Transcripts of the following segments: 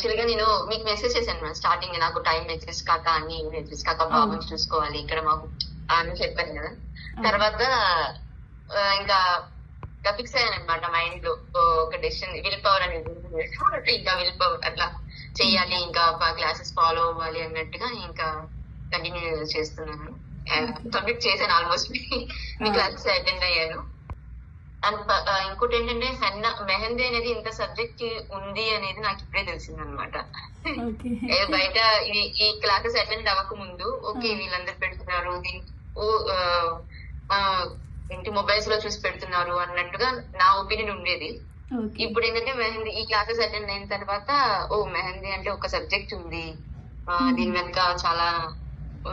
Actual గా నేను మీకు మెసేజ్ చేశాను మేడం స్టార్టింగ్, నాకు టైం అడ్జస్ట్ కాక అన్ని అడ్జస్ట్ కాక బాబుని చూసుకోవాలి ఇక్కడ మాకు అని చెప్పాను కదా. తర్వాత ఇంకా ఫిక్స్ అయ్యాను అనమాట మైండ్ లో ఒక డెసిషన్, విల్ పవర్ అనేది ఇంకా విల్ పవర్ అట్లా చెయ్యాలి, ఇంకా క్లాసెస్ ఫాలో అవ్వాలి అన్నట్టుగా ఇంకా కంటిన్యూ చేస్తున్నాను. కంప్లీట్ చేశాను ఆల్మోస్ట్, మీ క్లాసెస్ అటెండ్ అయ్యాను. అండ్ ఇంకోటి ఏంటంటే మెహందీ అనేది ఇంత సబ్జెక్ట్ ఉంది అనేది నాకు ఇప్పుడే తెలిసింది అనమాట. బయట ఈ క్లాసెస్ అటెండ్ అవ్వక ముందు ఓకే వీళ్ళందరూ పెడుతున్నారు ఏంటి మొబైల్స్ లో చూసి పెడుతున్నారు అన్నట్టుగా నా ఒపీనియన్ ఉండేది. ఇప్పుడు ఏంటంటే మెహందీ ఈ క్లాసెస్ అటెండ్ అయిన తర్వాత మెహందీ అంటే ఒక సబ్జెక్ట్ ఉంది, దీని వెనక చాలా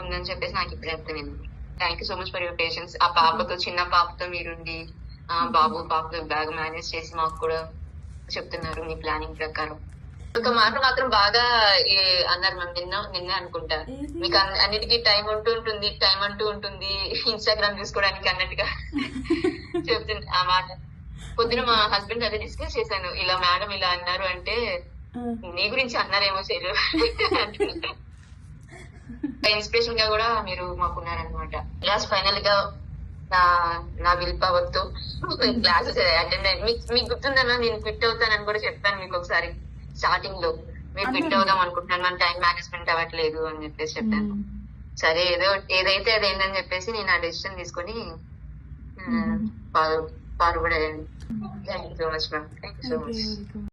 ఉందని చెప్పేసి నాకు ఇప్పుడు అర్థమైంది. Thank you so much for your patience. ఆ పాపతో చిన్న పాపతో మీరుండి బాబు పాపతో బ్యాగ్ మేనేజ్ చేసి మాకు కూడా చెప్తున్నారు మీ ప్లానింగ్ ప్రకారం. ఒక మాట మాత్రం బాగా అన్నారు మ్యామ్, నిన్న అనుకుంటా, మీకు అన్నిటికీ టైం అంటూ ఉంటుంది ఇన్స్టాగ్రామ్ చూసుకోవడానికి అన్నట్టుగా చెప్తుంది ఆ మాట. పొద్దున మా హస్బెండ్ అదే డిస్కస్ చేశాను, ఇలా మేడం ఇలా అన్నారు అంటే నీ గురించి అన్నారేమో చేయరు ఇన్స్పిరేషన్ గా కూడా మీరు మాకున్నారనమాట. లాస్ట్ ఫైనల్ గా నా విల్ పవర్ తో క్లాసెస్ అటెండ్ అయ్యి మీకు గుర్తుందన్నా నేను ఫిట్ అవుతానని కూడా చెప్పాను మీకు ఒకసారి స్టార్టింగ్ లో. మీరు ఫిట్ అవుదాం అనుకుంటున్నాను, మన టైం మేనేజ్మెంట్ అవ్వట్లేదు అని చెప్పేసి చెప్పాను. సరే ఏదైతే అదేందని చెప్పేసి నేను ఆ డెసిషన్ తీసుకొని ఫార్వర్డ్ అయ్యాను. Thank you so much ma'am, thank you so much.